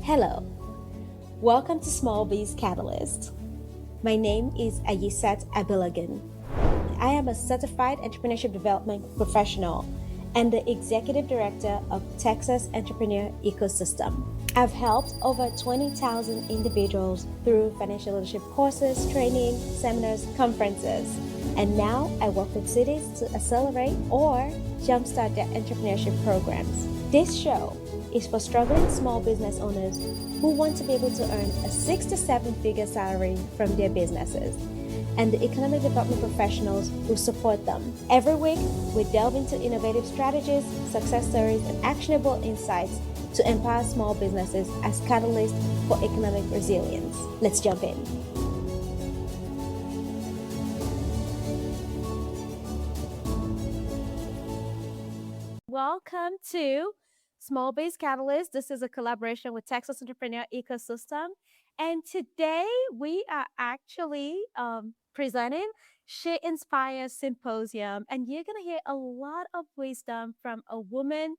Hello, welcome to Small Biz Catalyst. My name is Ayisat Abilogun. I am a certified entrepreneurship development professional and the executive director of Texas Entrepreneur Ecosystem. I've helped over 20,000 individuals through financial leadership courses, training, seminars, conferences. And now I work with cities to accelerate or jumpstart their entrepreneurship programs. This show is for struggling small business owners who want to be able to earn a 6 to 7 figure salary from their businesses, and the economic development professionals who support them. Every week, we delve into innovative strategies, success stories, and actionable insights to empower small businesses as catalysts for economic resilience. Let's jump in. Welcome to Small Biz Catalyst. This is a collaboration with Texas Entrepreneur Ecosystem. And today we are actually presenting She Inspires Symposium. And you're going to hear a lot of wisdom from a woman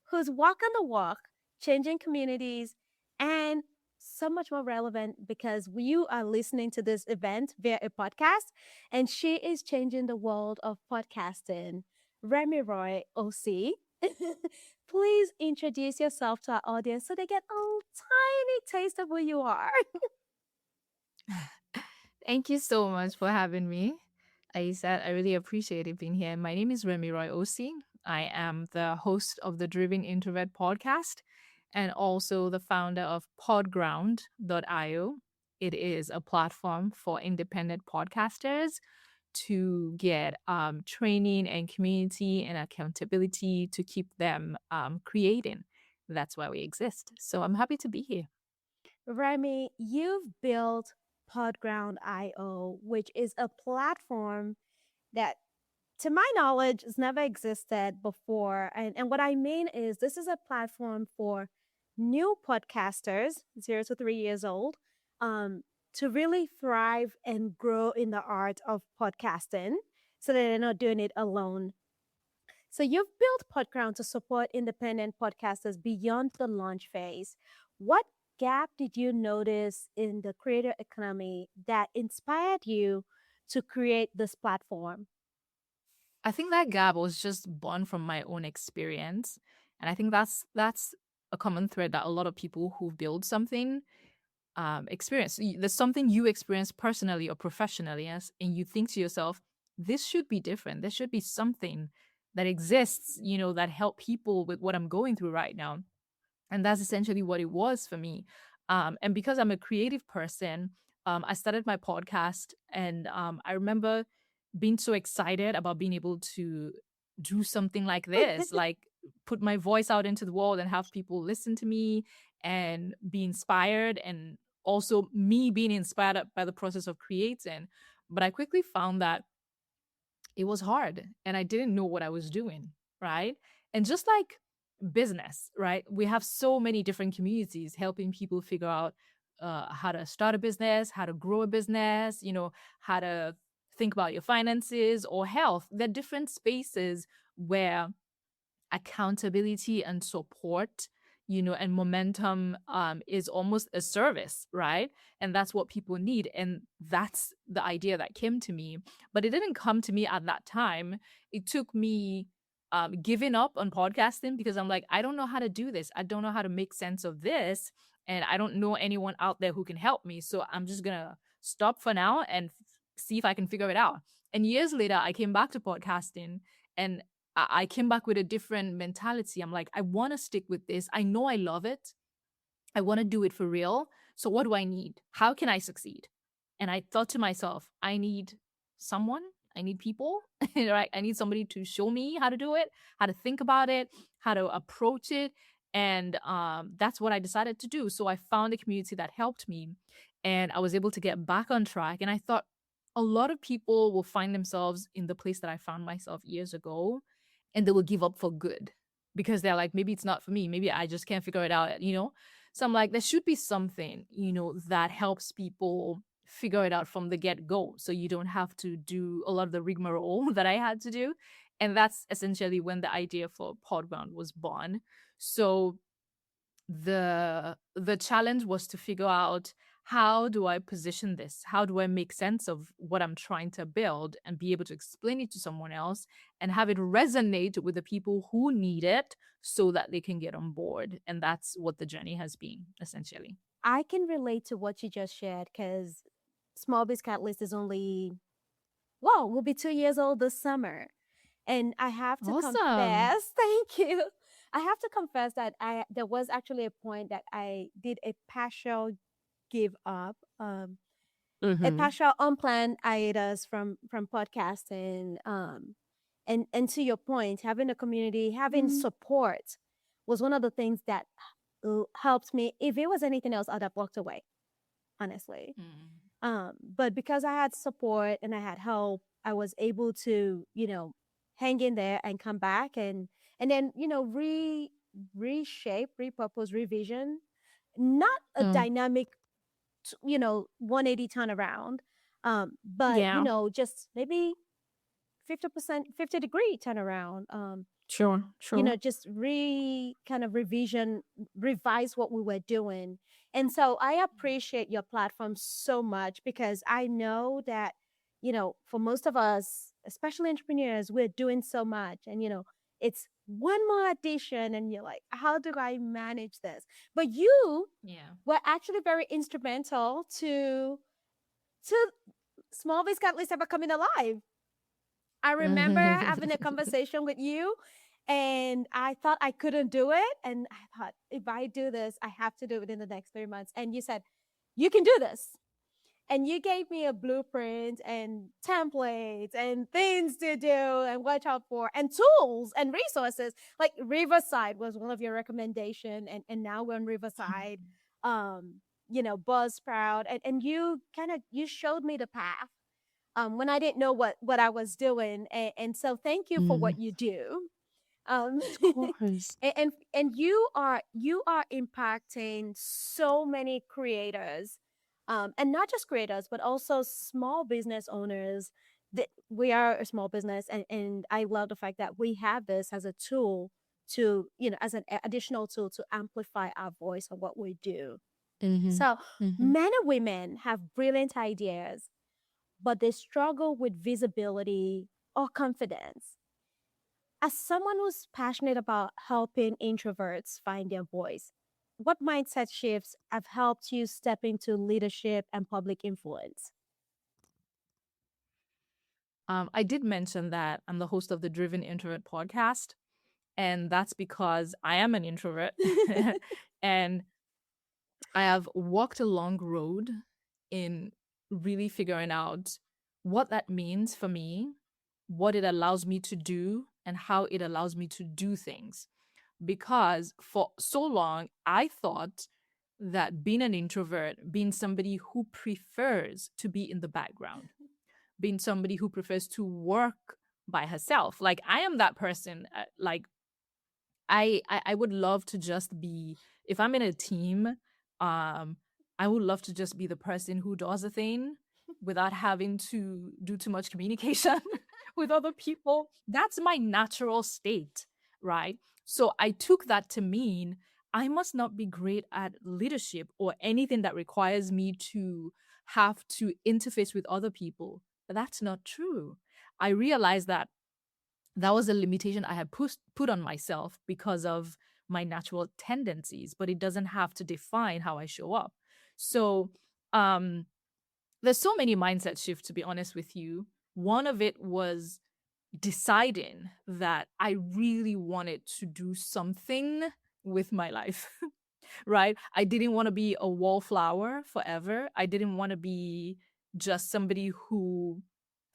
who's walking the walk, changing communities, and so much more relevant because you are listening to this event via a podcast, and she is changing the world of podcasting. Remi Roy OC. Please introduce yourself to our audience so they get a tiny taste of who you are. Thank you so much for having me. Ayisat, I really appreciate it being here. My name is Remi Roy Osi. I am the host of the Driven Introvert podcast and also the founder of Podground.io. It is a platform for independent podcasters to get training and community and accountability to keep them creating. That's why we exist. So I'm happy to be here. Remy, you've built Podground.io, which is a platform that, to my knowledge, has never existed before. And what I mean is, this is a platform for new podcasters, 0 to 3 years old, to really thrive and grow in the art of podcasting so that they're not doing it alone. So you've built Podground to support independent podcasters beyond the launch phase. What gap did you notice in the creator economy that inspired you to create this platform? I think that gap was just born from my own experience. And I think that's a common thread that a lot of people who build something experience. There's something you experience personally or professionally as, and you think to yourself, this should be different. There should be something that exists, that help people with what I'm going through right now. And that's essentially what it was for me. And because I'm a creative person, I started my podcast, and I remember being so excited about being able to do something like this, like put my voice out into the world and have people listen to me and be inspired, and also me being inspired by the process of creating. But I quickly found that it was hard and I didn't know what I was doing, right? And just like business, right? We have so many different communities helping people figure out how to start a business, how to grow a business, how to think about your finances or health. There are different spaces where accountability and support, and momentum is almost a service, right? And that's what people need. And that's the idea that came to me. But it didn't come to me at that time. It took me giving up on podcasting because I'm like, I don't know how to do this. I don't know how to make sense of this. And I don't know anyone out there who can help me. So I'm just going to stop for now and see if I can figure it out. And years later, I came back to podcasting, and I came back with a different mentality. I'm like, I want to stick with this. I know I love it. I want to do it for real. So what do I need? How can I succeed? And I thought to myself, I need someone. I need people, right? I need somebody to show me how to do it, how to think about it, how to approach it. And that's what I decided to do. So I found a community that helped me, and I was able to get back on track. And I thought a lot of people will find themselves in the place that I found myself years ago, and they will give up for good because they're like, maybe it's not for me. Maybe I just can't figure it out. So I'm like, there should be something, that helps people figure it out from the get go. So you don't have to do a lot of the rigmarole that I had to do. And that's essentially when the idea for Podground was born. So the challenge was to figure out, how do I position this? How do I make sense of what I'm trying to build and be able to explain it to someone else and have it resonate with the people who need it so that they can get on board? And that's what the journey has been, essentially. I can relate to what you just shared because Small Biz Catalyst is only, well, will be 2 years old this summer. And I have to Awesome. confess, thank you. I have to confess that there was actually a point that I did a partial give up, a Mm-hmm. partial unplanned hiatus from podcasting. And to your point, having a community, having support was one of the things that helped me. If it was anything else, I'd have walked away, honestly. Mm-hmm. But because I had support and I had help, I was able to, hang in there and come back and then, reshape, repurpose, revision. Not a Mm. dynamic, 180 turnaround, but Yeah. just maybe 50%, 50-degree turnaround. Sure. Sure. Just kind of revise what we were doing. And so I appreciate your platform so much because I know that, for most of us, especially entrepreneurs, we're doing so much. And, it's one more addition, and you're like, how do I manage this? But you Yeah. were actually very instrumental to Small Biz Catalyst ever coming alive. I remember having a conversation with you, and I thought I couldn't do it. And I thought, if I do this, I have to do it within the next 3 months. And you said, you can do this. And you gave me a blueprint and templates and things to do and watch out for and tools and resources. Like Riverside was one of your recommendation. And now we're on Riverside, Buzzsprout. And you you showed me the path when I didn't know what I was doing. And so thank you for Mm. what you do. Um, Of course. and you are impacting so many creators, and not just creators, but also small business owners. That we are a small business, and I love the fact that we have this as a tool to, as an additional tool to amplify our voice of what we do. Mm-hmm. So Mm-hmm. men and women have brilliant ideas, but they struggle with visibility or confidence. As someone who's passionate about helping introverts find their voice, what mindset shifts have helped you step into leadership and public influence? I did mention that I'm the host of the Driven Introvert podcast, and that's because I am an introvert. And I have walked a long road in really figuring out what that means for me, what it allows me to do, and how it allows me to do things. Because for so long, I thought that being an introvert, being somebody who prefers to be in the background, being somebody who prefers to work by herself. Like I am that person. Like I would love to just be, if I'm in a team, um, I would love to just be the person who does a thing without having to do too much communication with other people. That's my natural state, right? So I took that to mean I must not be great at leadership or anything that requires me to have to interface with other people. But that's not true. I realized that that was a limitation I had put on myself because of my natural tendencies, but it doesn't have to define how I show up. So um there's so many mindset shifts, to be honest with you. One of it was deciding that I really wanted to do something with my life. Right? I didn't want to be a wallflower forever. I didn't want to be just somebody who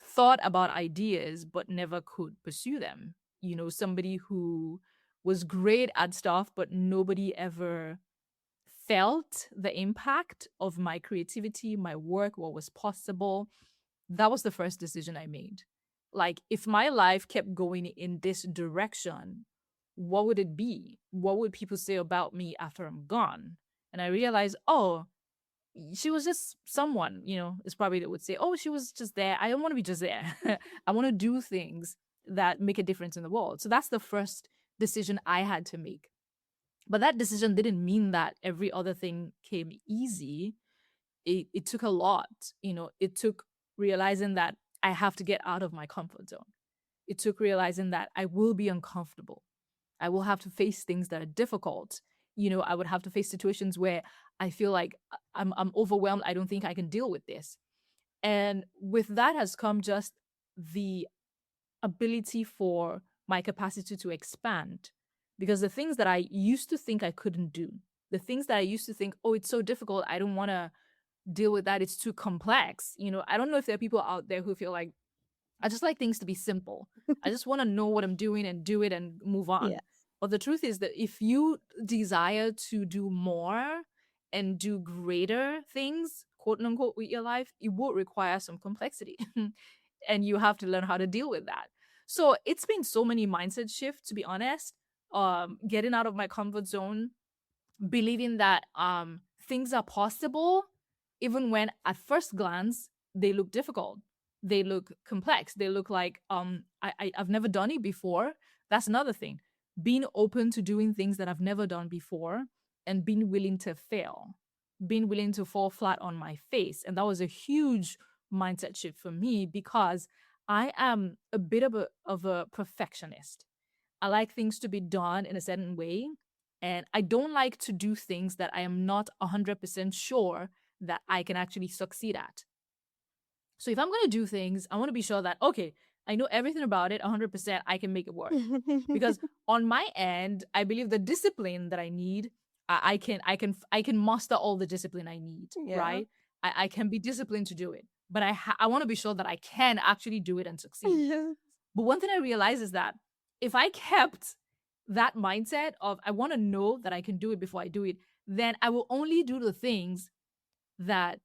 thought about ideas but never could pursue them. Somebody who was great at stuff, but nobody ever felt the impact of my creativity, my work, what was possible. That was the first decision I made. Like, if my life kept going in this direction, what would it be? What would people say about me after I'm gone? And I realized, oh, she was just someone, is probably that would say, oh, she was just there. I don't want to be just there. I want to do things that make a difference in the world. So that's the first decision I had to make. But that decision didn't mean that every other thing came easy. It took a lot. It took realizing that I have to get out of my comfort zone. It took realizing that I will be uncomfortable. I will have to face things that are difficult. I would have to face situations where I feel like I'm overwhelmed. I don't think I can deal with this. And with that has come just the ability for my capacity to expand. Because the things that I used to think I couldn't do, the things that I used to think, oh, it's so difficult, I don't want to deal with that, it's too complex. I don't know if there are people out there who feel like, I just like things to be simple. I just want to know what I'm doing and do it and move Yeah. on. But the truth is that if you desire to do more and do greater things, quote unquote, with your life, it will require some complexity. And you have to learn how to deal with that. So it's been so many mindset shifts, to be honest. Getting out of my comfort zone, believing that things are possible even when at first glance they look difficult, they look complex, they look like I've never done it before. That's another thing, being open to doing things that I've never done before and being willing to fail, being willing to fall flat on my face. And that was a huge mindset shift for me because I am a bit of a perfectionist. I like things to be done in a certain way. And I don't like to do things that I am not 100% sure that I can actually succeed at. So if I'm going to do things, I want to be sure that, okay, I know everything about it 100%, I can make it work. Because on my end, I believe the discipline that I need, I can muster all the discipline I need, Yeah. right? I can be disciplined to do it. But I want to be sure that I can actually do it and succeed. Yes. But one thing I realized is that if I kept that mindset of I want to know that I can do it before I do it, then I will only do the things that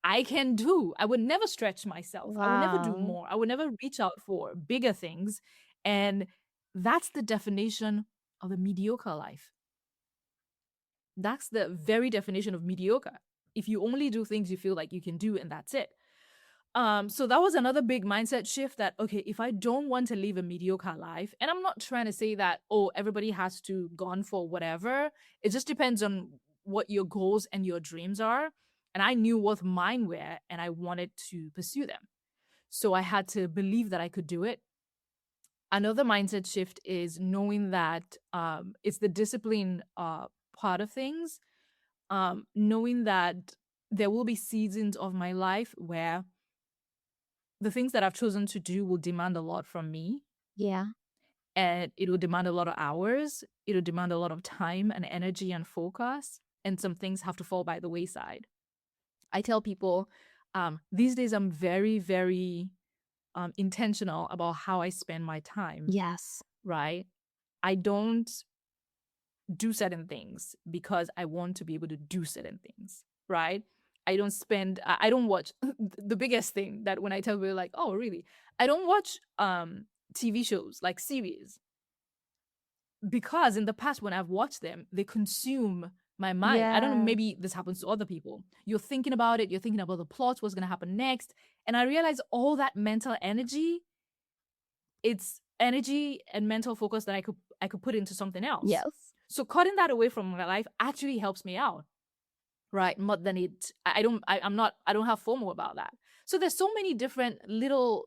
I can do. I would never stretch myself. I would never do Wow. more. I would never reach out for bigger things. And that's the definition of a mediocre life. That's the very definition of mediocre. If you only do things you feel like you can do and that's it. So that was another big mindset shift that, okay, if I don't want to live a mediocre life, and I'm not trying to say that, oh, everybody has to gone for whatever. It just depends on what your goals and your dreams are. And I knew what mine were and I wanted to pursue them. So I had to believe that I could do it. Another mindset shift is knowing that it's the discipline part of things, knowing that there will be seasons of my life where the things that I've chosen to do will demand a lot from me, Yeah. and it will demand a lot of hours. It will demand a lot of time and energy and focus. And some things have to fall by the wayside. I tell people these days I'm very, very intentional about how I spend my time, Yes. right? I don't do certain things because I want to be able to do certain things, right? I don't watch the biggest thing that when I tell people like, oh really? I don't watch TV shows like series because in the past when I've watched them, they consume my mind. I don't know, Yeah. maybe this happens to other people. You're thinking about it, you're thinking about the plot, what's gonna happen next. And I realize all that mental energy, it's energy and mental focus that I could put into something else. Yes. So cutting that away from my life actually helps me out, right? More than it. I'm not. I don't have FOMO about that. So there's so many different little,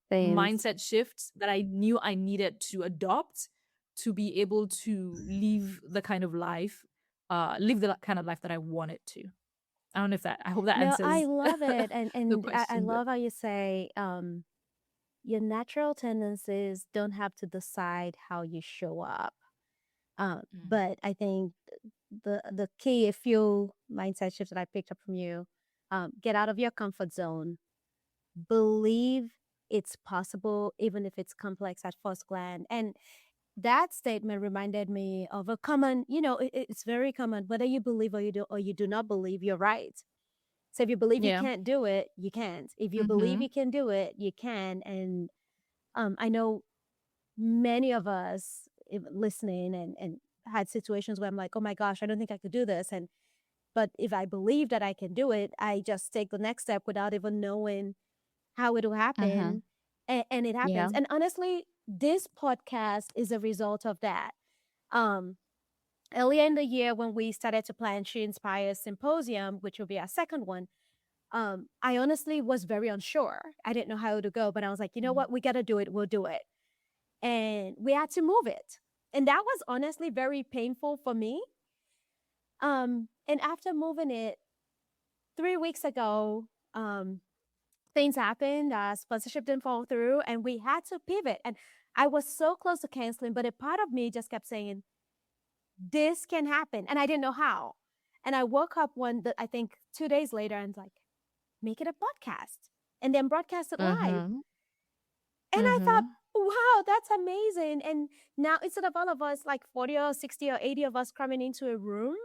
Things. mindset shifts that I knew I needed to adopt to be able to live the kind of life that I wanted to. I don't know if that. I hope that No, I answers love it. the I question. But love how you say your natural tendencies don't have to decide how you show up. mm, But I think the key, a few mindset shifts that I picked up from you, get out of your comfort zone, believe it's possible, even if it's complex at first glance. And that statement reminded me of a common, it's very common. Whether you believe or you do not believe, you're right. So if you believe you yeah. can't do it, you can't. If you believe Mm-hmm. you can do it, you can. And I know many of us listening and had situations where I'm like, oh my gosh, I don't think I could do this. But if I believe that I can do it, I just take the next step without even knowing how it will Mm-hmm. happen. And it Yeah. happens. And honestly, this podcast is a result of that. Um, earlier in the year when we started to plan She Inspires Symposium, which will be our second one, I honestly was very unsure. I didn't know how to go, but I was like, you know what? We got to do it. We'll do it. And we had to move it. And that was honestly very painful for me. And after moving it 3 weeks ago, things happened. Sponsorship didn't fall through, and we had to pivot. And I was so close to canceling, but a part of me just kept saying, this can happen. And I didn't know how. And I woke up I think 2 days later and like, make it a podcast and then broadcast it live. Mm-hmm. And I thought, Mm-hmm. wow, that's amazing. And now instead of all of us, like 40 or 60 or 80 of us cramming into a room,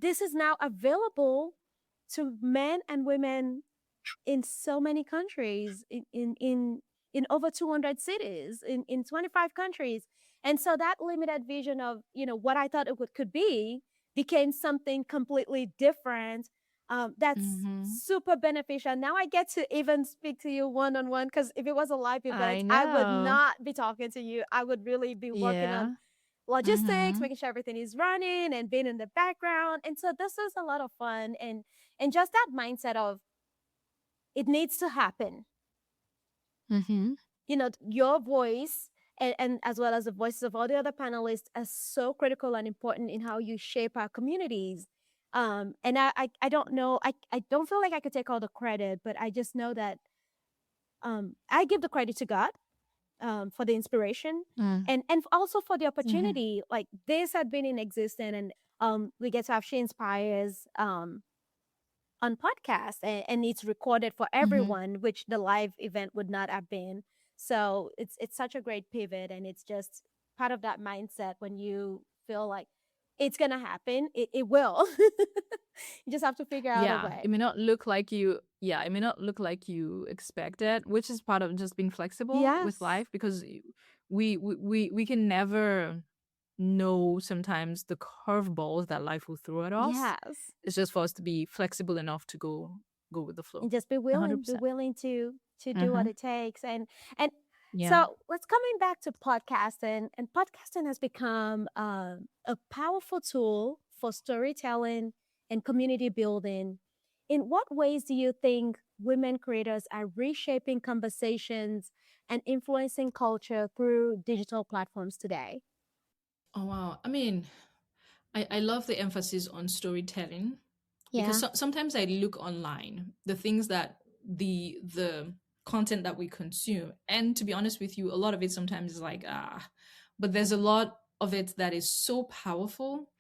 this is now available to men and women in so many countries, in over 200 cities, in 25 countries. And so that limited vision of, what I thought could be became something completely different. That's Mm-hmm. super beneficial. Now I get to even speak to you one on one, because if it was a live I event, I would know. not be talking to you. I would really be working on Yeah. logistics, Mm-hmm. making sure everything is running and being in the background. And so this is a lot of fun, and just that mindset of it needs to happen. Mm-hmm. Your voice, and as well as the voices of all the other panelists, are so critical and important in how you shape our communities. And I don't know, I don't feel like I could take all the credit, but I just know that I give the credit to God, for the inspiration, and also for the Mm-hmm. opportunity. Like, this had been in existence, and we get to have She Inspires on podcast, and it's recorded for Mm-hmm. everyone, which the live event would not have been. So it's such a great pivot, and it's just part of that mindset. When you feel like it's gonna happen, it will. You just have to figure out a Yeah, way. it may not look like you. Yeah, it may not look like you expected, which is part of just being flexible with Yes. life, because we can never know sometimes the curveballs that life will throw at us. Yes. It's just for us to be flexible enough to go with the And flow. just be A hundred willing, percent. to do what Mm-hmm. it takes. And Yeah. so let's coming back to podcasting. And podcasting has become a powerful tool for storytelling and community building. In what ways do you think women creators are reshaping conversations and influencing culture through digital platforms today? Oh wow. I mean, I love the emphasis on storytelling, because Yeah. sometimes I look online, the things that the content that we consume, and to be honest with you, a lot of it sometimes is like, but there's a lot of it that is so powerful.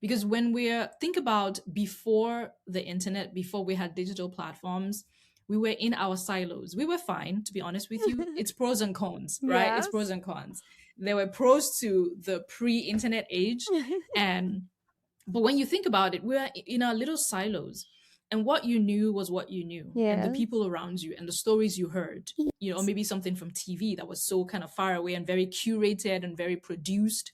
Because when we're think about before the internet, before we had digital platforms, we were in our silos. We were fine, to be honest with you. It's pros and cons, right? It's pros Yes. and cons. There were pros to the pre-internet age, and but when you think about it, we're in our little silos. And what you knew was what you knew, and the Yes. people around you, and the stories you heard, or Yes. maybe something from TV that was so kind of far away and very curated and very produced.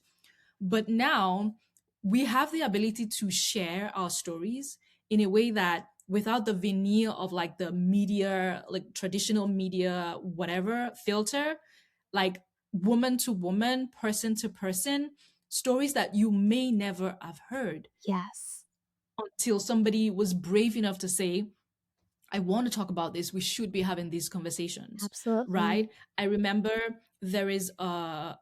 But now we have the ability to share our stories in a way that, without the veneer of like the media, like traditional media, whatever filter, like woman to woman, person to person, stories that you may never have heard Yes. until somebody was brave enough to say, I want to talk about this. We should be having these conversations, right? Absolutely. I remember there is a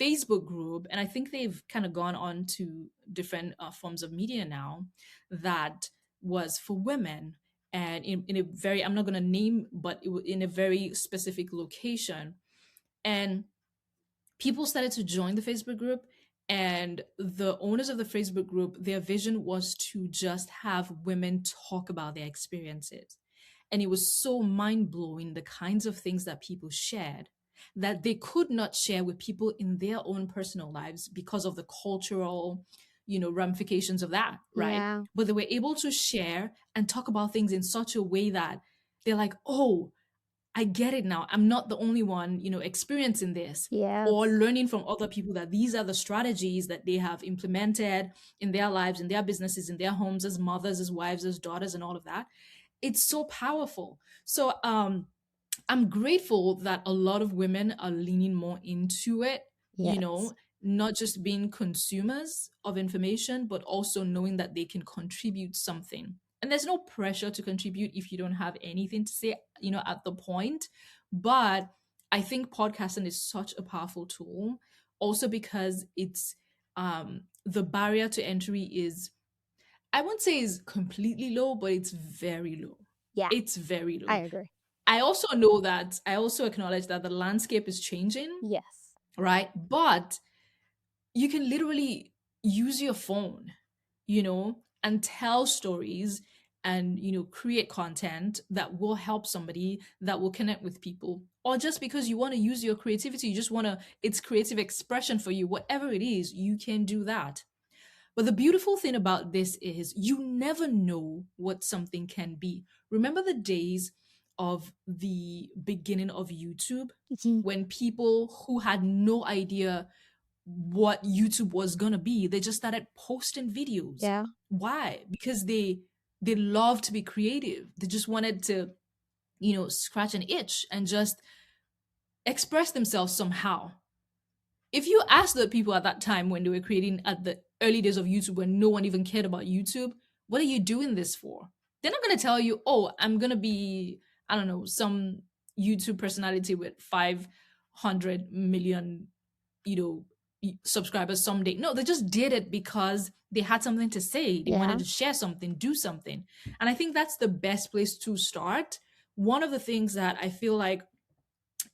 Facebook group, and I think they've kind of gone on to different forms of media now, that was for women. And in a very, I'm not going to name, but in a very specific location. And people started to join the Facebook group, and the owners of the Facebook group, their vision was to just have women talk about their experiences. And it was so mind blowing, the kinds of things that people shared that they could not share with people in their own personal lives because of the cultural, ramifications of that, right? Yeah. But they were able to share and talk about things in such a way that they're like, oh, I get it now. I'm not the only one, experiencing this, or Yes. learning from other people that these are the strategies that they have implemented in their lives, in their businesses, in their homes, as mothers, as wives, as daughters, and all of that. It's so powerful. So I'm grateful that a lot of women are leaning more into it, Yes. not just being consumers of information, but also knowing that they can contribute something. And there's no pressure to contribute if you don't have anything to say, at the point. But I think podcasting is such a powerful tool, also because the barrier to entry is, I won't say is completely low, but it's very low. Yeah, It's very I low. agree. I also acknowledge that the landscape is changing, Yes. right? But you can literally use your phone, and tell stories and, create content that will help somebody, that will connect with people. Or just because you want to use your creativity, you just want to, it's creative expression for you, whatever it is, you can do that. But the beautiful thing about this is you never know what something can be. Remember the days of the beginning of YouTube, Mhm. when people who had no idea what YouTube was going to be, they just started posting videos. Yeah. Why? Because they love to be creative. They just wanted to, scratch an itch and just express themselves somehow. If you ask the people at that time, when they were creating at the early days of YouTube, when no one even cared about YouTube, what are you doing this for? They're not going to tell you, oh, I'm going to be, I don't know, some YouTube personality with 500 million, subscribers someday. No, they just did it because they had something to say. They Yeah. wanted to share something, do something. And I think that's the best place to start. One of the things that I feel like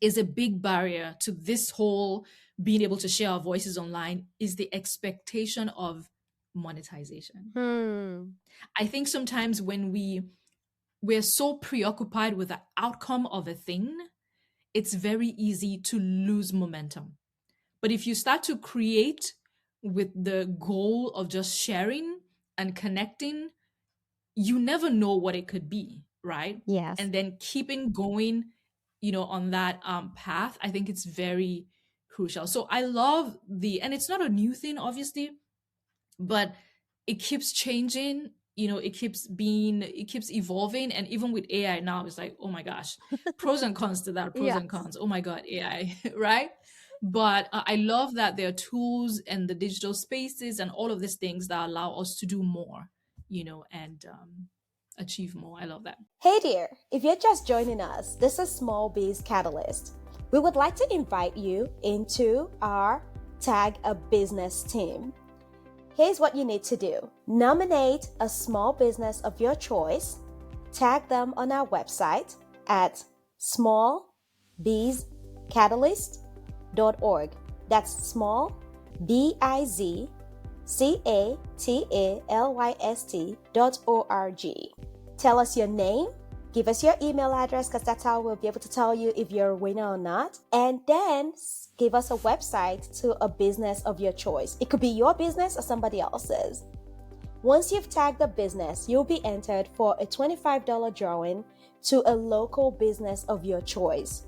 is a big barrier to this whole being able to share our voices online is the expectation of monetization. Hmm. I think sometimes when we're so preoccupied with the outcome of a thing, it's very easy to lose momentum. But if you start to create with the goal of just sharing and connecting, you never know what it could be, right? Yes. And then keeping going, on that path, I think it's very crucial. So I love and it's not a new thing, obviously, but it keeps changing. It keeps evolving. And even with AI now, it's like, oh my gosh, pros and cons to that, pros and Yes. cons. Oh my God, AI, right? But I love that there are tools and the digital spaces and all of these things that allow us to do more, and achieve more. I love that. Hey dear, if you're just joining us, this is Small Biz Catalyst. We would like to invite you into our Tag a Business team. Here's what you need to do. Nominate a small business of your choice, tag them on our website at smallbizcatalyst.org. That's small, BIZCATALYST.org. Tell us your name, give us your email address, because that's how we'll be able to tell you if you're a winner or not. And then give us a website to a business of your choice. It could be your business or somebody else's. Once you've tagged the business, you'll be entered for a $25 drawing to a local business of your choice.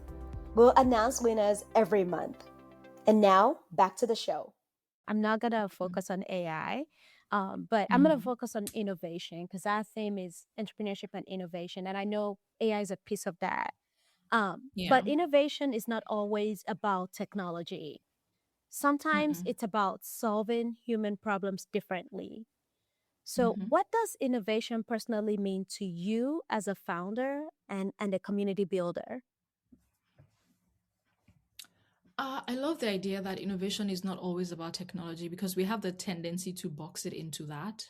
We'll announce winners every month. And now, back to the show. I'm not going to focus on AI, but I'm going to focus on innovation, because our theme is entrepreneurship and innovation. And I know AI is a piece of that. Yeah. But innovation is not always about technology. Sometimes it's about solving human problems differently. So, what does innovation personally mean to you as a founder and a community builder? I love the idea that innovation is not always about technology, because we have the tendency to box it into that.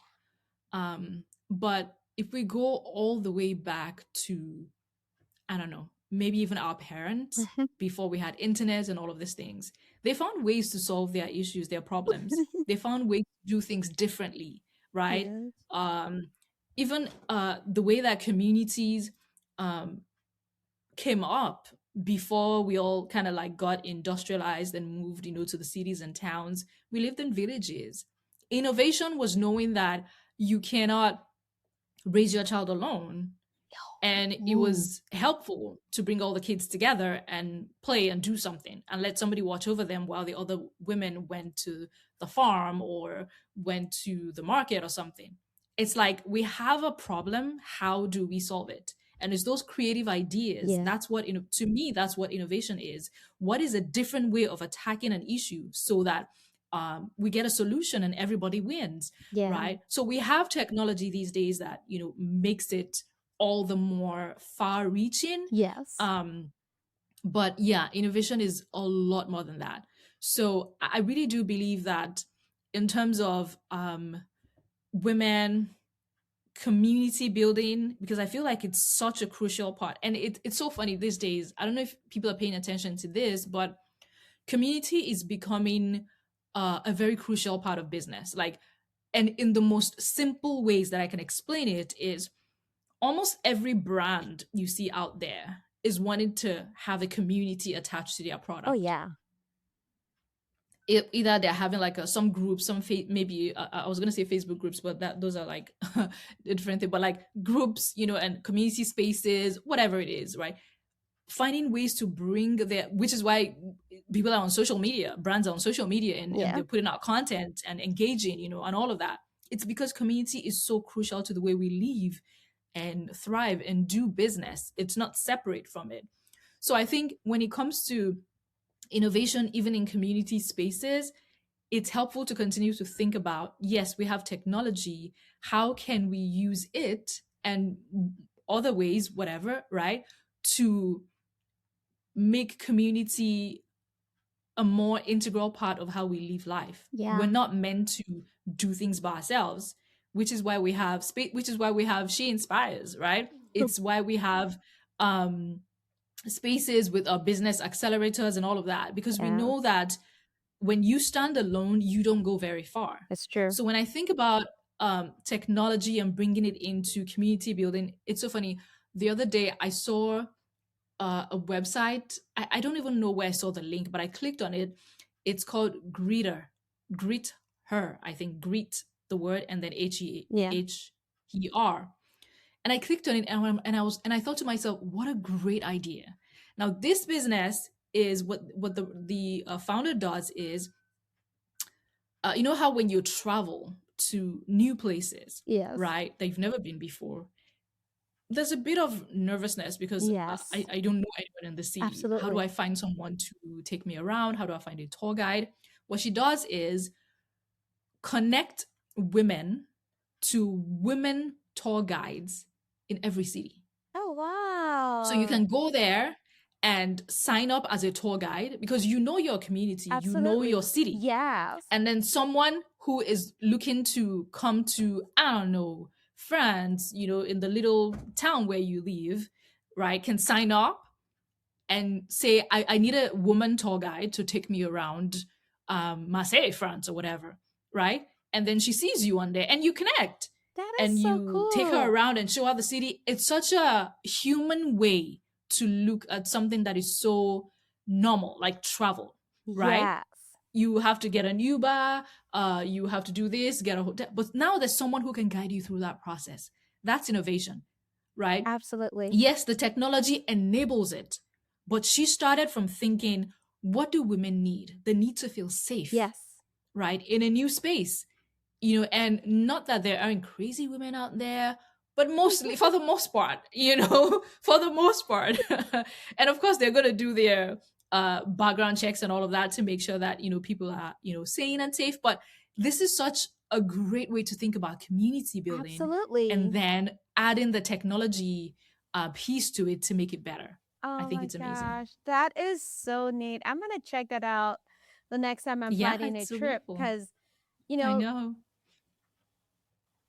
But if we go all the way back to, I don't know, maybe even our parents, before we had internet and all of these things, they found ways to solve their issues, their problems. They found ways to do things differently, right? Yes. Even the way that communities um, came up before we all kind of like got industrialized and moved, to the cities and towns. We lived in villages. Innovation was knowing that you cannot raise your child alone, and it was helpful to bring all the kids together and play and do something and let somebody watch over them while the other women went to the farm or went to the market or something. It's like, we have a problem, how do we solve it? And it's those creative ideas. Yeah. That's what, to me, that's what innovation is. What is a different way of attacking an issue so that we get a solution and everybody wins, Yeah. right? So we have technology these days that makes it all the more far reaching. Yes. But yeah, innovation is a lot more than that. So I really do believe that in terms of women, community building, because I feel like it's such a crucial part. And it's so funny these days. I don't know if people are paying attention to this, but community is becoming a very crucial part of business. Like, and in the most simple ways that I can explain it is almost every brand you see out there is wanting to have a community attached to their Oh, product. yeah. Either they're having like some groups, maybe I was gonna say Facebook groups, but those are like a different thing. But like groups, and community spaces, whatever it is, right? Finding ways to bring their, which is why people are on social media, brands are on social media, and Yeah. they're putting out content and engaging, and all of that. It's because community is so crucial to the way we live and thrive and do business. It's not separate from it. So I think when it comes to innovation, even in community spaces, it's helpful to continue to think about, yes, we have technology. How can we use it and other ways, whatever, right? To make community a more integral part of how we live life. We're Yeah. not meant to do things by ourselves, which is why we have which is why we have She Inspires, right? It's why we have um spaces with our business accelerators and all of that, because we Yeah. know that when you stand alone, you don't go very far. It's true. So when I think about technology and bringing it into community building, it's so funny. The other day, I saw a website. I don't even know where I saw the link, but I clicked on it. It's called Greet Her. I think greet the word and then Yeah. Her. And I clicked on it, and I thought to myself, what a great idea. Now this business is what the founder does is, you know how when you travel to new places, Yes. right, that you've never been before, there's a bit of nervousness because Yes. I don't know anyone in the city. How do Absolutely. I find someone to take me around? How do I find a tour guide? What she does is connect women to women tour guides in every city. Oh, So you wow. can go there and sign up as a tour guide because you know your community, you know your Absolutely. city. Yes. And then someone who is looking to come to, I don't know, France, in the little town where you live, right, can sign up and say, I need a woman tour guide to take me around Marseille, France, or whatever, right? And then she sees you one day and you connect That is and so you take her cool. around and show her the city. It's such a human way to look at something that is so normal, like travel, right? Yes. You have to get an Uber, you have to do this, get a hotel. But now there's someone who can guide you through that process. That's innovation, right? Absolutely. Yes, the technology enables it, but she started from thinking, what do women need? They need to feel safe, Yes. right? In a new space, and not that there aren't crazy women out there, but mostly, for the most part, for the most part. And of course, they're going to do their background checks and all of that to make sure that, people are, sane and safe. But this is such a great way to think about community building and Absolutely. then adding the technology piece to it to make it better. I Oh think my it's amazing. gosh. That is so neat. I'm going to check that out the next time I'm Yeah, planning a it's so trip beautiful. because, you I know, know.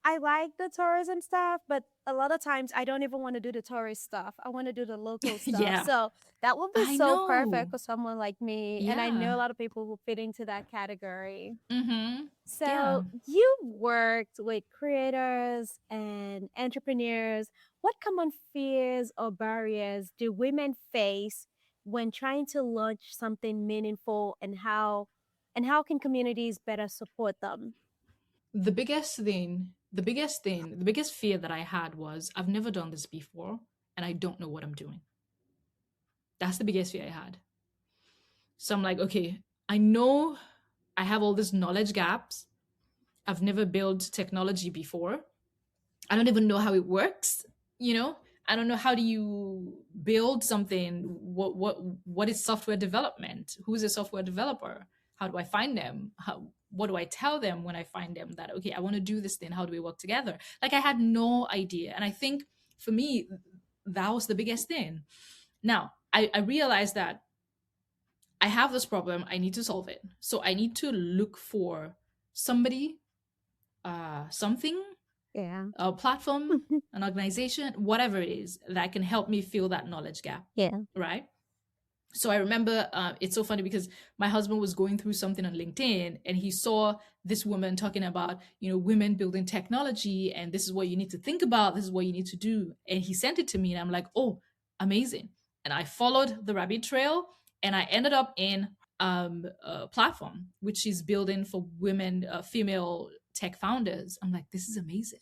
I like the tourism stuff, but a lot of times I don't even want to do the tourist stuff. I want to do the local stuff. Yeah, So that would be I so perfect know. for someone like me. And I know a Yeah. lot of people who fit into that category. Mm-hmm. Yeah. So you worked with creators and entrepreneurs. What common fears or barriers do women face when trying to launch something meaningful, and how can communities better support them? The biggest fear that I had was I've never done this before and I don't know what I'm doing. That's the biggest fear I had. So I'm like, okay, I know I have all these knowledge gaps. I've never built technology before. I don't even know how it works, you know? I don't know how do you build something. What is software development? Who's a software developer? How do I find them? What do I tell them when I find them that, okay, I want to do this thing? How do we work together? Like, I had no idea. And I think for me, that was the biggest thing. Now, I realized that I have this problem. I need to solve it. So I need to look for somebody, something, Yeah. a platform, an organization, whatever it is that can help me fill that knowledge gap. Yeah. Right. So I remember it's so funny because my husband was going through something on LinkedIn and he saw this woman talking about, women building technology, and this is what you need to think about. This is what you need to do. And he sent it to me and I'm like, oh, amazing. And I followed the rabbit trail and I ended up in a platform which is building for women, female tech founders. I'm like, this is amazing.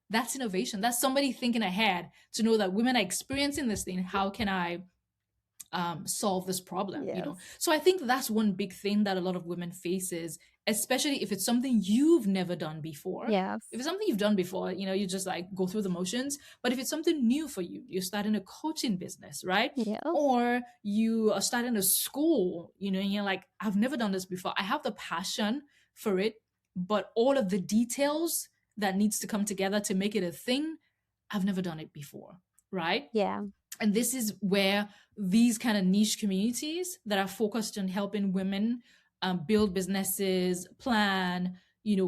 That's innovation. That's somebody thinking ahead to know that women are experiencing this thing. How can I solve this problem? Yes. So I think that's one big thing that a lot of women faces, especially if it's something you've never done before. Yes. If it's something you've done before, you just like go through the motions. But if it's something new for you, you're starting a coaching business, right? Yes. Or you are starting a school, and you're like, I've never done this before. I have the passion for it, but all of the details that needs to come together to make it a thing, I've never done it before, right? Yeah. And this is where these kind of niche communities that are focused on helping women build businesses, plan,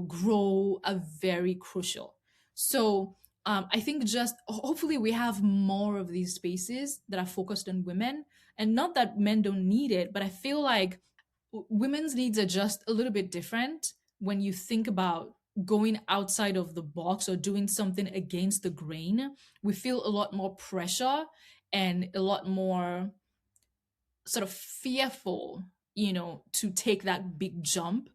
grow, are very crucial. So I think just hopefully we have more of these spaces that are focused on women, and not that men don't need it, but I feel like women's needs are just a little bit different when you think about going outside of the box or doing something against the grain. We feel a lot more pressure and a lot more sort of fearful, to take that big jump.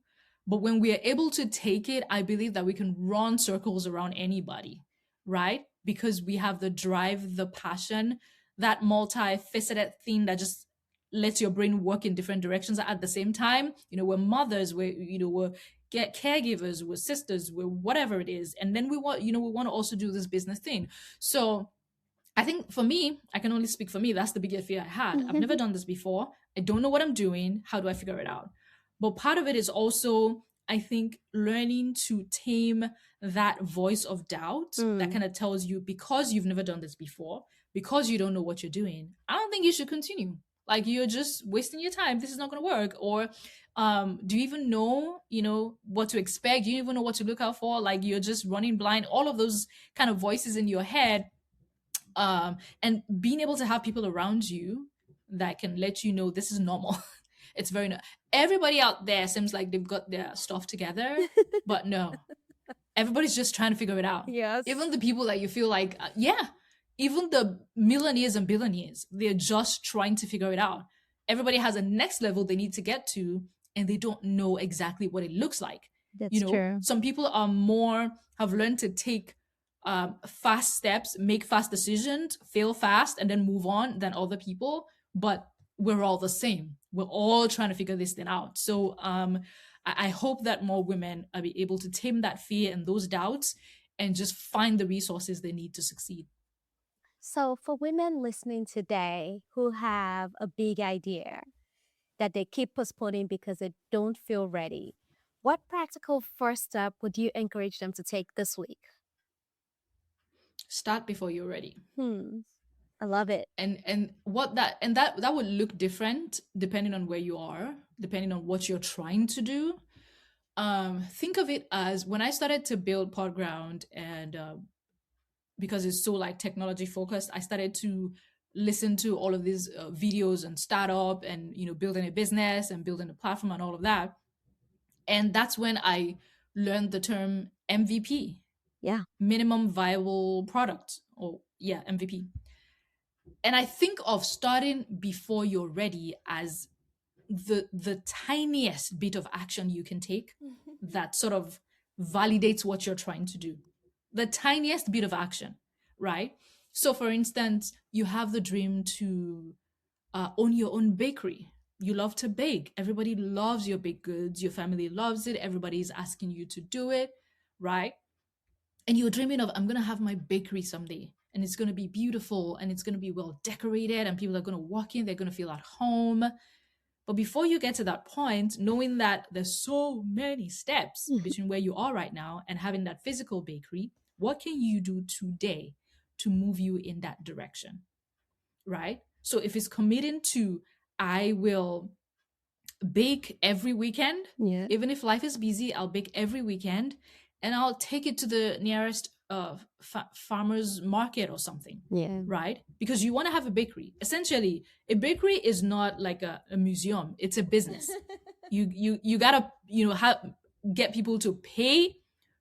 But when we are able to take it, I believe that we can run circles around anybody, right? Because we have the drive, the passion, that multifaceted thing that just lets your brain work in different directions at the same time. We're mothers, we're get caregivers, we're sisters, we're whatever it is. And then we want to also do this business thing. So I think for me, I can only speak for me. That's the biggest fear I had. I've never done this before. I don't know what I'm doing. How do I figure it out? But part of it is also, I think, learning to tame that voice of doubt that kind of tells you, because you've never done this before, because you don't know what you're doing, I don't think you should continue. Like, you're just wasting your time. This is not going to work. Or do you even know, what to expect? Do you even know what to look out for? Like, you're just running blind. All of those kind of voices in your head. And being able to have people around you that can let you know this is normal. It's very everybody out there seems like they've got their stuff together, but no, everybody's just trying to figure it out. Yes. Even the people that you feel like even the millionaires and billionaires, they're just trying to figure it out. Everybody has a next level they need to get to, and they don't know exactly what it looks like. That's true. Some people have learned to take fast steps, make fast decisions, fail fast, and then move on than other people. But we're all the same. We're all trying to figure this thing out. So I hope that more women are be able to tame that fear and those doubts and just find the resources they need to succeed. So for women listening today who have a big idea that they keep postponing because they don't feel ready, what practical first step would you encourage them to take this week? Start before you're ready. I love it. And that would look different depending on where you are, depending on what you're trying to do. Think of it as when I started to build Podground, and because it's so like technology focused, I started to listen to all of these videos and startup and building a business and building a platform and all of that. And that's when I learned the term MVP. Yeah. Minimum viable product, or MVP. And I think of starting before you're ready as the tiniest bit of action you can take that sort of validates what you're trying to do. The tiniest bit of action, right? So for instance, you have the dream to own your own bakery. You love to bake. Everybody loves your baked goods. Your family loves it. Everybody's asking you to do it, right? And you're dreaming of, I'm going to have my bakery someday, and it's going to be beautiful, and it's going to be well decorated, and people are going to walk in, they're going to feel at home. But before you get to that point, knowing that there's so many steps between where you are right now and having that physical bakery, what can you do today to move you in that direction? Right? So if it's committing to, I will bake every weekend, Yeah. even if life is busy, I'll bake every weekend and I'll take it to the nearest farmer's market or something. Yeah. Right? Because you want to have a bakery. Essentially, a bakery is not like a museum, it's a business. You gotta get people to pay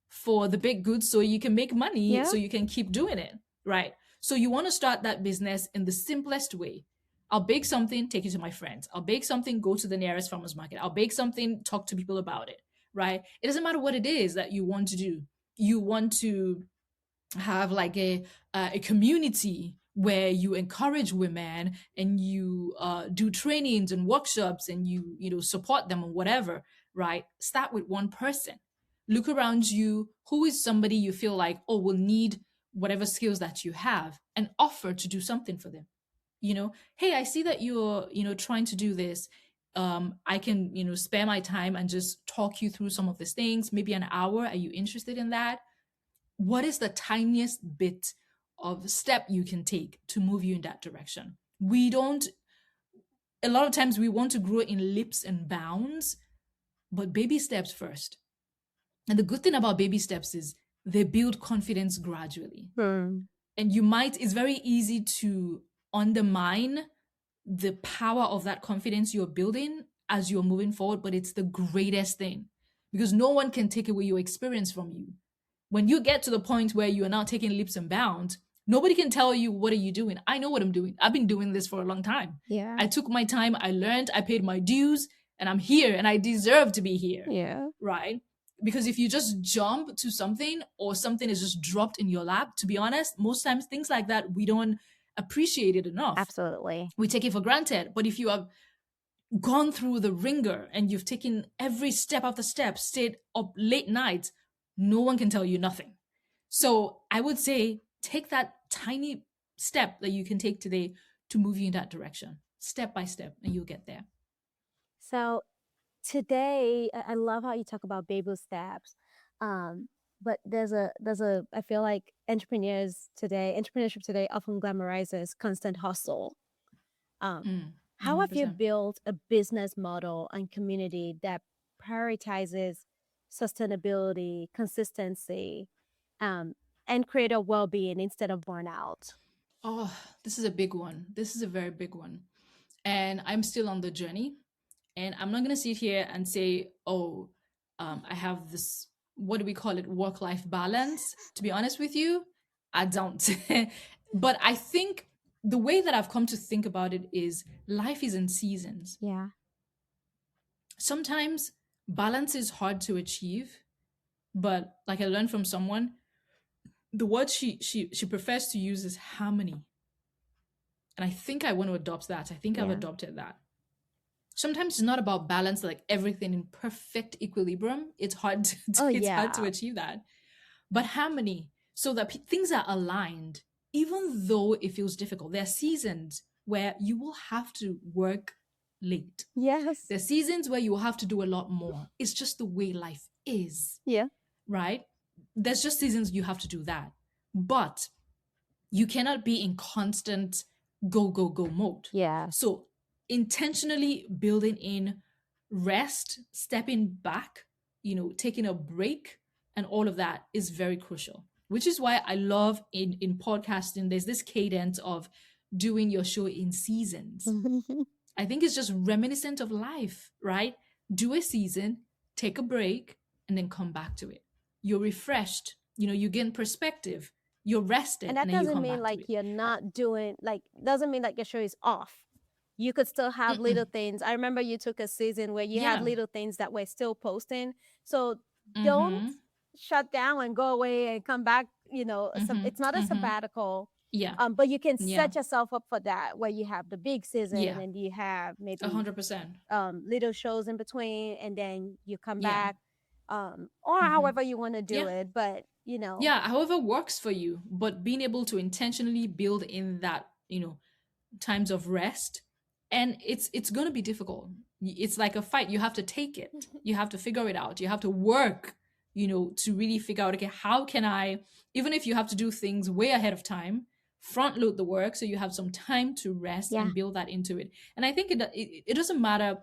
for the baked goods so you can make money, Yeah. so you can keep doing it. Right? So you want to start that business in the simplest way. I'll bake something, take it to my friends. I'll bake something, go to the nearest farmer's market. I'll bake something, talk to people about it. Right? It doesn't matter what it is that you want to do. You want to have like a community where you encourage women and you do trainings and workshops and you support them or whatever. Right? Start with one person. Look around you. Who is somebody you feel like, oh, will need whatever skills that you have, and offer to do something for them. Hey, I see that you're trying to do this. I can spare my time and just talk you through some of these things, maybe an hour. Are you interested in that? What is the tiniest bit of step you can take to move you in that direction? A lot of times we want to grow in leaps and bounds, but baby steps first. And the good thing about baby steps is they build confidence gradually. And it's very easy to undermine the power of that confidence you're building as you're moving forward, but it's the greatest thing because no one can take away your experience from you. When you get to the point where you are now taking leaps and bounds, nobody can tell you, what are you doing? I know what I'm doing. I've been doing this for a long time. Yeah. I took my time, I learned, I paid my dues, and I'm here and I deserve to be here. Yeah. Right? Because if you just jump to something or something is just dropped in your lap, to be honest, most times things like that, we don't appreciate it enough. Absolutely. We take it for granted. But if you have gone through the ringer and you've taken every step of the step, stayed up late nights, no one can tell you nothing. So I would say take that tiny step that you can take today to move you in that direction, step by step, and you'll get there. So today, I love how you talk about baby steps. But I feel like entrepreneurship today often glamorizes constant hustle. How have you 100%. built a business model and community that prioritizes sustainability, consistency, and creator well-being instead of burnout? Oh, this is a big one. This is a very big one. And I'm still on the journey. And I'm not going to sit here and say, oh, I have this, what do we call it, work-life balance. To be honest with you, I don't. But I think the way that I've come to think about it is life is in seasons. Yeah. Sometimes balance is hard to achieve, but like I learned from someone, the word she prefers to use is harmony. And I think I want to adopt that. I think I've adopted that. Sometimes it's not about balance, like everything in perfect equilibrium. It's hard to achieve that. But harmony, so that things are aligned, even though it feels difficult. There are seasons where you will have to work late. Yes. There are seasons where you will have to do a lot more. It's just the way life is. Yeah. Right? There's just seasons you have to do that. But you cannot be in constant go, go, go mode. Yeah. So intentionally building in rest, stepping back, taking a break, and all of that is very crucial, which is why I love in podcasting, there's this cadence of doing your show in seasons. I think it's just reminiscent of life, right? Do a season, take a break, and then come back to it. You're refreshed, you gain perspective, you're rested. And that doesn't mean like you're not doing, doesn't mean like your show is off. You could still have little things. I remember you took a season where you had little things that were still posting. So don't shut down and go away and come back. It's not a sabbatical. Yeah. But you can set yourself up for that, where you have the big season and you have maybe 100% little shows in between, and then you come back, or however you want to do it. But however works for you. But being able to intentionally build in that, times of rest. And it's going to be difficult. It's like a fight. You have to take it. You have to figure it out. You have to work, to really figure out, okay, how can I, even if you have to do things way ahead of time, front load the work so you have some time to rest Yeah. and build that into it. And I think it doesn't matter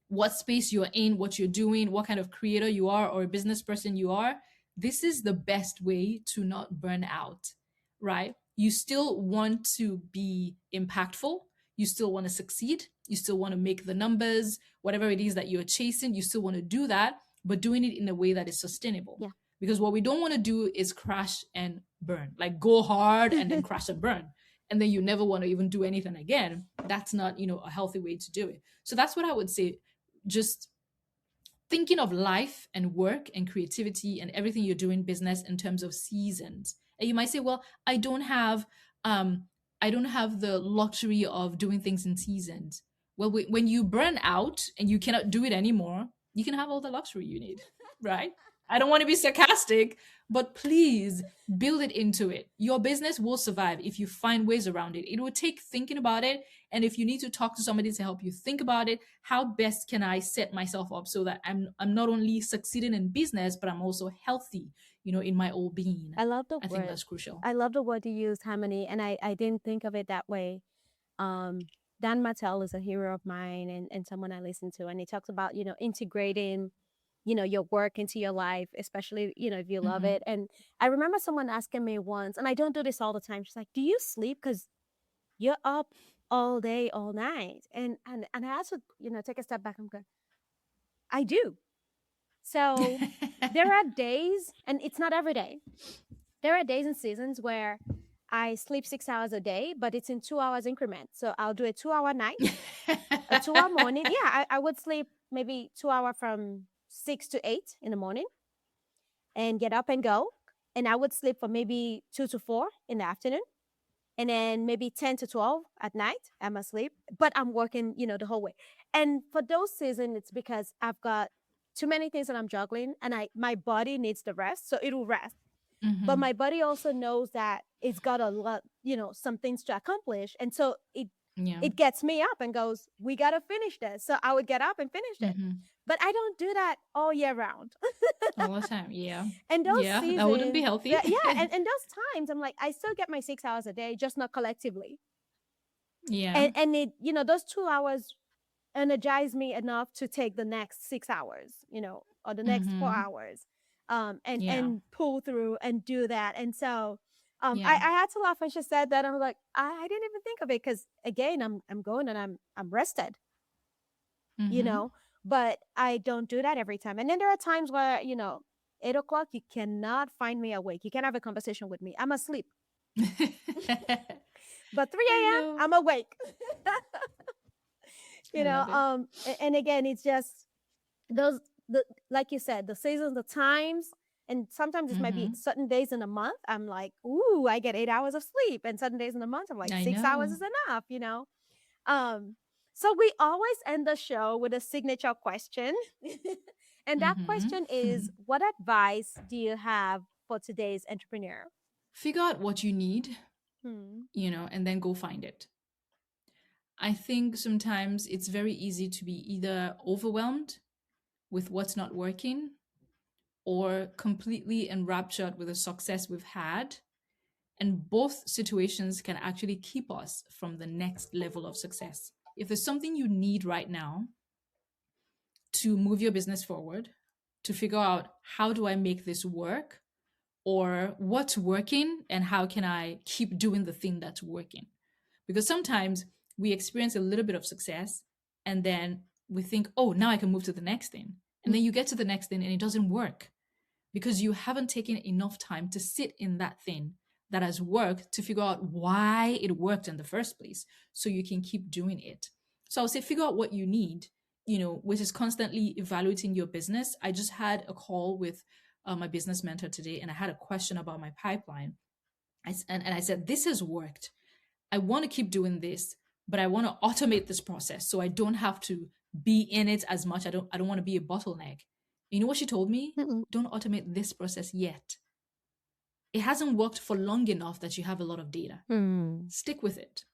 what space you're in, what you're doing, what kind of creator you are or a business person you are. This is the best way to not burn out, right? You still want to be impactful. You still want to succeed. You still want to make the numbers, whatever it is that you're chasing, you still want to do that, but doing it in a way that is sustainable. Yeah. Because what we don't want to do is crash and burn, like go hard and then crash and burn. And then you never want to even do anything again. That's not, a healthy way to do it. So that's what I would say. Just thinking of life and work and creativity and everything you're doing business in terms of seasons. And you might say, well, I don't have the luxury of doing things in seasons. Well, when you burn out and you cannot do it anymore, you can have all the luxury you need, right? I don't want to be sarcastic, but please build it into it. Your business will survive if you find ways around it. It will take thinking about it. And if you need to talk to somebody to help you think about it, how best can I set myself up so that I'm not only succeeding in business, but I'm also healthy, in my whole being. I love the word. I think that's crucial. I love the word you used, Harmony, and I didn't think of it that way. Dan Mattel is a hero of mine and someone I listen to, and he talks about, integrating, your work into your life, especially, if you love it. And I remember someone asking me once, and I don't do this all the time. She's like, do you sleep? Because you're up all day, all night. And I had to, take a step back and go, I do. So there are days, and it's not every day. There are days and seasons where I sleep 6 hours a day, but it's in 2 hours increments. So I'll do a 2-hour night, a 2-hour morning. Yeah, I would sleep maybe 2 hours from 6 to 8 in the morning and get up and go. And I would sleep for maybe 2 to 4 in the afternoon. And then maybe 10 to 12 at night, I'm asleep. But I'm working, the whole way. And for those seasons, it's because I've got too many things that I'm juggling and my body needs the rest. So it'll rest. But my body also knows that it's got a lot, some things to accomplish. And so it gets me up and goes, we got to finish this. So I would get up and finish it. But I don't do that all year round. All the time, yeah. And those seasons, that wouldn't be healthy. And those times, I'm like, I still get my 6 hours a day, just not collectively. Yeah. And it, those 2 hours energize me enough to take the next 6 hours, or the next 4 hours, and pull through and do that. And so I had to laugh when she said that. I'm like, I didn't even think of it because again, I'm going and I'm rested, but I don't do that every time. And then there are times where, 8 o'clock, you cannot find me awake. You can't have a conversation with me. I'm asleep. But 3 a.m., I'm awake. And again, it's just like you said, the seasons, the times, and sometimes it might be certain days in a month. I'm like, ooh, I get 8 hours of sleep. And certain days in a month, I'm like, 6 hours is enough, So we always end the show with a signature question. And that question is, what advice do you have for today's entrepreneur? Figure out what you need, and then go find it. I think sometimes it's very easy to be either overwhelmed with what's not working or completely enraptured with the success we've had. And both situations can actually keep us from the next level of success. If there's something you need right now to move your business forward, to figure out how do I make this work, or what's working and how can I keep doing the thing that's working? Because sometimes we experience a little bit of success and then we think, oh, now I can move to the next thing. And then you get to the next thing and it doesn't work because you haven't taken enough time to sit in that thing that has worked to figure out why it worked in the first place so you can keep doing it. So I'll say figure out what you need, which is constantly evaluating your business. I just had a call with my business mentor today and I had a question about my pipeline. And I said, this has worked. I want to keep doing this, but I want to automate this process so I don't have to be in it as much. I don't want to be a bottleneck. You know what she told me? Don't automate this process yet. It hasn't worked for long enough that you have a lot of data. Stick with it.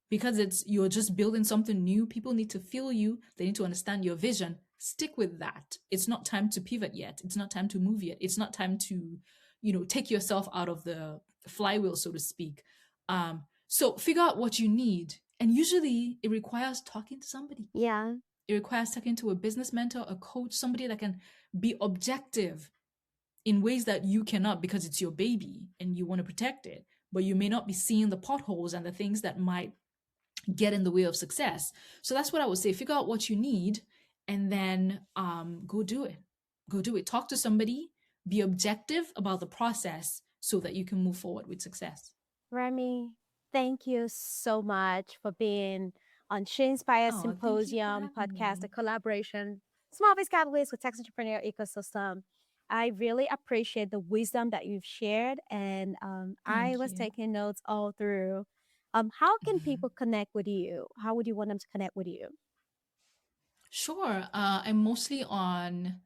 because you're just building something new. People need to feel you, they need to understand your vision. Stick with that. It's not time to pivot yet. It's not time to move yet. It's not time to, take yourself out of the flywheel, so to speak. So figure out what you need. And usually it requires talking to somebody. Yeah. It requires talking to a business mentor, a coach, somebody that can be objective in ways that you cannot, because it's your baby and you want to protect it, but you may not be seeing the potholes and the things that might get in the way of success. So that's what I would say. Figure out what you need, and then go do it. Go do it. Talk to somebody. Be objective about the process so that you can move forward with success. Remi, thank you so much for being on She Inspire Oh, thank you for Symposium having podcast, a me. collaboration, Small Biz Catalyst with Tech Entrepreneur Ecosystem. I really appreciate the wisdom that you've shared, and I Thank was you. taking notes all through. How can people connect with you? How would you want them to connect with you? Sure. I'm mostly on,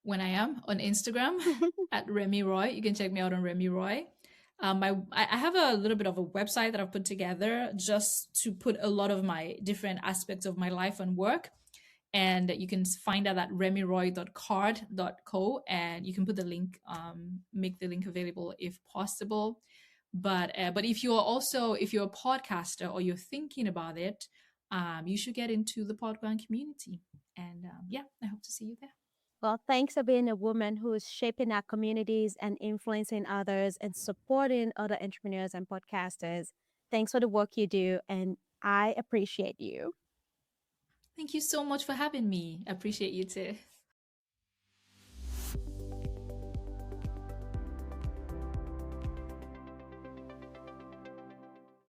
when I am on Instagram at Remi Roy. You can check me out on Remi Roy. I have a little bit of a website that I've put together just to put a lot of my different aspects of my life and work. And you can find that at remiroy.card.co, and you can put the link, make the link available if possible. But if you're a podcaster or you're thinking about it, you should get into the Podground community. And yeah, I hope to see you there. Well, thanks for being a woman who is shaping our communities and influencing others and supporting other entrepreneurs and podcasters. Thanks for the work you do, and I appreciate you. Thank you so much for having me. I appreciate you too.